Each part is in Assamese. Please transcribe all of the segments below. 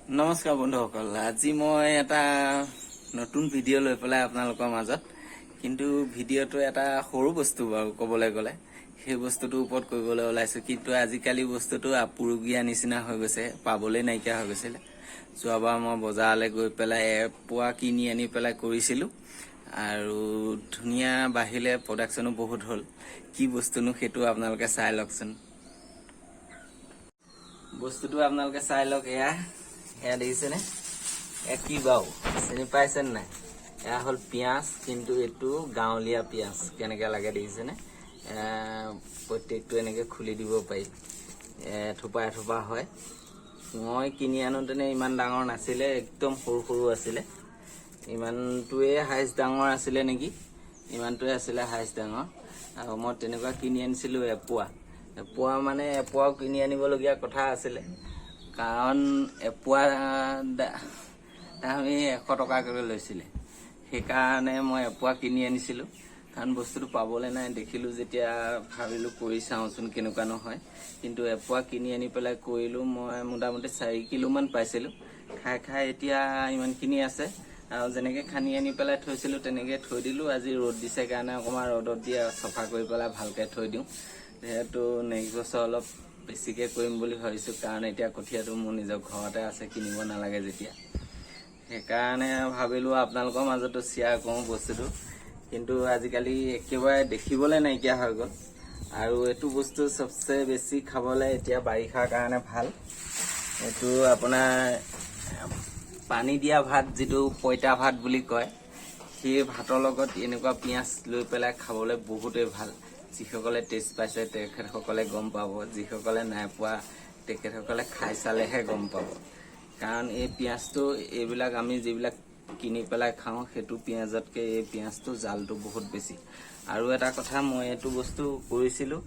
নমস্কাৰ বন্ধুসকল, আজি মই এটা নতুন ভিডিঅ' লৈ পেলাই আপোনালোকৰ মাজত, কিন্তু ভিডিঅ'টো এটা সৰু বস্তু বাৰু ক'বলৈ গ'লে সেই বস্তুটোৰ ওপৰত কৰিবলৈ ওলাইছোঁ। কিন্তু আজিকালি বস্তুটো আপুৰুগীয়া নিচিনা হৈ গৈছে, পাবলৈ নাইকিয়া হৈ গৈছিলে। যোৱাবাৰ মই বজাৰলৈ গৈ পেলাই এপোৱা কিনি আনি পেলাই কৰিছিলোঁ আৰু ধুনীয়া বাহিলে, প্ৰডাকশ্যনো বহুত হ'ল। কি বস্তুনো সেইটো আপোনালোকে চাই লওকচোন। বস্তুটো আপোনালোকে চাই লওক। এয়া দেখিছেনে? এয়া কি বাৰু চিনি পাইছে নাই? এয়া হ'ল পিঁয়াজ, কিন্তু এইটো গাঁৱলীয়া পিঁয়াজ। কেনেকৈ লাগে দেখিছেনে? প্ৰত্যেকটো এনেকৈ খুলি দিব পাৰি, এথোপা এথোপা হয়। মই কিনি আনোতেনে ইমান ডাঙৰ নাছিলে, একদম সৰু সৰু আছিলে। ইমানটোৱে হাইষ্ট ডাঙৰ আছিলে নেকি, ইমানটোৱে আছিলে হাইষ্ট ডাঙৰ। আৰু মই তেনেকুৱা কিনি আনিছিলোঁ এপোৱা মানে এপোৱাও কিনি আনিবলগীয়া কথা আছিলে, কাৰণ এপোৱা দামী 100 টকাকৈ লৈছিলে। সেইকাৰণে মই এপোৱা কিনি আনিছিলোঁ, কাৰণ বস্তুটো পাবলৈ নাই। দেখিলোঁ যেতিয়া ভাবিলোঁ কৰি চাওঁচোন কেনেকুৱা নহয়। কিন্তু এপোৱা কিনি আনি পেলাই কৰিলোঁ। মই মোটামুটি 4 কিলোমান পাইছিলোঁ। খাই এতিয়া ইমানখিনি আছে। আৰু যেনেকৈ খান্দি আনি পেলাই থৈছিলোঁ তেনেকৈ থৈ দিলোঁ। আজি ৰ'দ দিছে কাৰণে অকণমান ৰ'দত দি চফা কৰি পেলাই ভালকৈ থৈ দিওঁ। যিহেতু নেক্সট বছৰ অলপ বেছিকৈ কৰিম বুলি ভাবিছোঁ, কাৰণ এতিয়া কঠীয়াটো মোৰ নিজৰ ঘৰতে আছে, কিনিব নালাগে যেতিয়া। সেইকাৰণে ভাবিলোঁ আপোনালোকৰ মাজতো শ্বেয়াৰ কৰোঁ বস্তুটো। কিন্তু আজিকালি একেবাৰে দেখিবলৈ নাইকিয়া হৈ গ'ল। আৰু এইটো বস্তু চবচে বেছি খাবলৈ এতিয়া বাৰিষাৰ কাৰণে ভাল। এইটো আপোনাৰ পানী দিয়া ভাত, যিটো পঁইতা ভাত বুলি কয়, সেই ভাতৰ লগত এনেকুৱা পিঁয়াজ লৈ পেলাই খাবলৈ বহুতেই ভাল। যিসকলে টেষ্ট পাইছে তেখেতসকলে গম পাব, যিসকলে নাই পোৱা তেখেতসকলে খাই চালেহে গম পাব। কাৰণ এই পিঁয়াজটো, এইবিলাক আমি যিবিলাক কিনি পেলাই খাওঁ সেইটো পিঁয়াজতকৈ এই পিঁয়াজটো জালটো বহুত বেছি। আৰু এটা কথা, মই এইটো বস্তু কৰিছিলোঁ,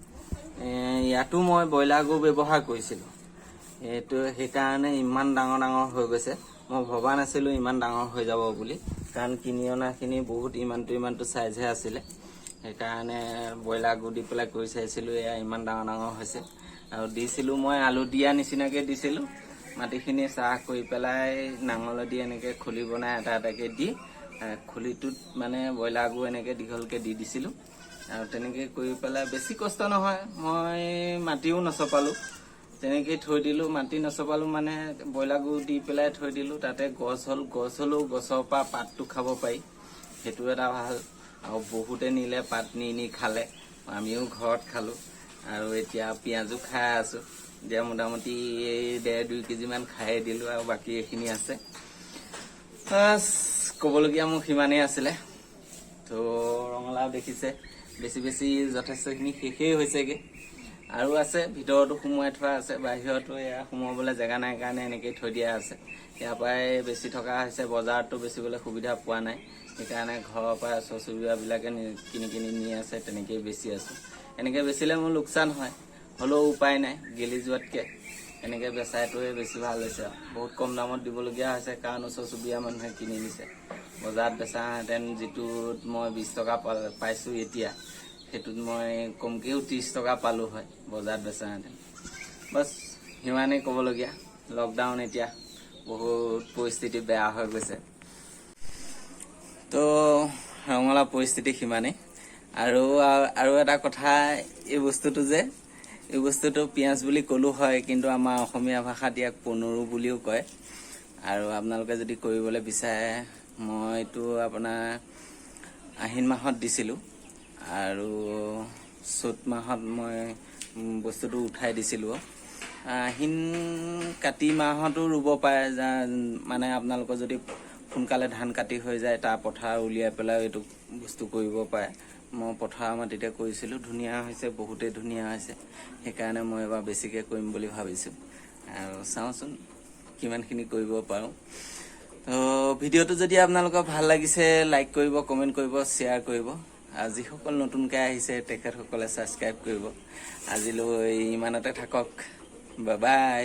ইয়াতো মই ব্ৰইলাৰ গু ব্যৱহাৰ কৰিছিলোঁ। সেইকাৰণে ইমান ডাঙৰ ডাঙৰ হৈ গৈছে। মই ভবা নাছিলোঁ ইমান ডাঙৰ হৈ যাব বুলি, কাৰণ কিনি অনাখিনি বহুত ইমানটো চাইজহে আছিলে। সেইকাৰণে ব্ৰইলাৰ গু দি পেলাই কৰি চাইছিলোঁ, এয়া ইমান ডাঙৰ ডাঙৰ হৈছে। আৰু দিছিলোঁ মই আলু দিয়া নিচিনাকৈ দিছিলোঁ। মাটিখিনি চাহ কৰি পেলাই নাঙলেদি এনেকৈ খুলি বনাই এটা এটাকৈ দি, খুলিটোত মানে ব্ৰইলাৰ গু এনেকৈ দীঘলকৈ দি দিছিলোঁ। আৰু তেনেকৈ কৰি পেলাই বেছি কষ্ট নহয়। মই মাটিও নচপালোঁ, তেনেকৈ থৈ দিলোঁ। মাটি নচপালোঁ মানে ব্ৰইলাৰ গু দি পেলাই থৈ দিলোঁ। তাতে গছ হ'লেও গছৰ পৰা পাতটো খাব পাৰি, সেইটো এটা ভাল। আৰু বহুতে নিলে পাত নি খালে, আমিও ঘৰত খালোঁ। আৰু এতিয়া পিঁয়াজো খাই আছোঁ। এতিয়া মোটামুটি 1.5-2 কেজিমান খাই দিলোঁ, আৰু বাকী এইখিনি আছে। ক'বলগীয়া মোৰ সিমানেই আছিলে। তো ৰঙালাও দেখিছে, বেছি যথেষ্টখিনি শেষেই হৈছেগৈ। আৰু আছে, ভিতৰতো সোমোৱাই থোৱা আছে, বাহিৰতো এয়া সোমাবলৈ জেগা নাই কাৰণে এনেকৈ থৈ দিয়া আছে। ইয়াৰ পৰাই বেছি থকা হৈছে। বজাৰতো বেচিবলৈ সুবিধা পোৱা নাই, সেইকাৰণে ঘৰৰ পৰা ওচৰ চুবুৰীয়াবিলাকে কিনি নি আছে, তেনেকৈয়ে বেচি আছোঁ। এনেকৈ বেচিলে মোৰ লোকচান হয়, হ'লেও উপায় নাই। গেলি যোৱাতকৈ এনেকৈ বেচাইটোৱে বেছি ভাল হৈছে। বহুত কম দামত দিবলগীয়া হৈছে, কাৰণ ওচৰ চুবুৰীয়া মানুহে কিনি নিছে। বজাৰত বেচাহেঁতেন যিটোত মই 20 টকা পাইছোঁ এতিয়া, সেইটোত মই কমকৈও 30 টকা পালোঁ হয় বজাৰত বেচাহেঁতেন। বছ সিমানেই ক'বলগীয়া। লকডাউন, এতিয়া বহুত পৰিস্থিতি বেয়া হৈ গৈছে। তো ৰঙালাও পৰিস্থিতি সিমানেই। আৰু এটা কথা, এই বস্তুটো পিঁয়াজ বুলি ক'লোঁ হয়, কিন্তু আমাৰ অসমীয়া ভাষাত ইয়াক পনুৰু বুলিও কয়। আৰু আপোনালোকে যদি কৰিবলৈ বিচাৰে, মইতো আপোনাৰ আহিন মাহত দিছিলোঁ, আৰু চ'ত মাহত মই বস্তুটো উঠাই দিছিলোঁ। আহিন কাতি মাহতো ৰুব পাৰে, মানে আপোনালোকৰ যদি সোনকালে ধান কাটি হৈ যায়, তাৰ পথাৰ উলিয়াই পেলাই এইটো বস্তু কৰিব পাৰে। মই পথাৰৰ মাটিতে কৰিছিলোঁ, ধুনীয়া হৈছে, বহুতেই ধুনীয়া হৈছে। সেইকাৰণে মই এবাৰ বেছিকৈ কৰিম বুলি ভাবিছোঁ, আৰু চাওঁচোন কিমানখিনি কৰিব পাৰোঁ। তো ভিডিঅ'টো যদি আপোনালোকৰ ভাল লাগিছে, লাইক কৰিব, কমেণ্ট কৰিব, শ্বেয়াৰ কৰিব। আৰু যিসকল নতুনকৈ আহিছে তেখেতসকলে ছাবস্ক্ৰাইব কৰিব। আজিলৈ ইমানতে থাকক, বাই বাই।